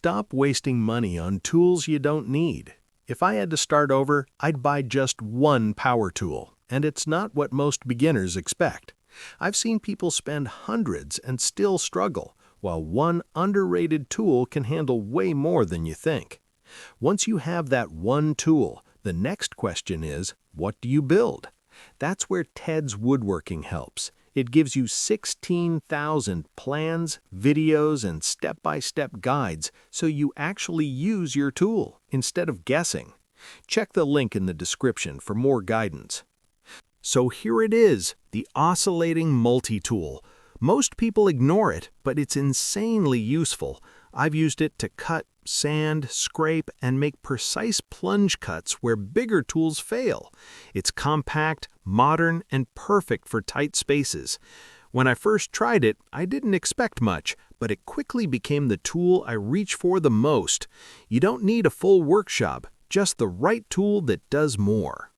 Stop wasting money on tools you don't need. If I had to start over, I'd buy just one power tool, and it's not what most beginners expect. I've seen people spend hundreds and still struggle, while one underrated tool can handle way more than you think. Once you have that one tool, the next question is, what do you build? That's where Ted's Woodworking helps. It gives you 16,000 plans, videos, and step-by-step guides so you actually use your tool instead of guessing. Check the link in the description for more guidance. So here it is, the oscillating multi-tool. Most people ignore it, but it's insanely useful. I've used it to cut, sand, scrape, and make precise plunge cuts where bigger tools fail. It's compact, modern, and perfect for tight spaces. When I first tried it, I didn't expect much, but it quickly became the tool I reach for the most. You don't need a full workshop, just the right tool that does more.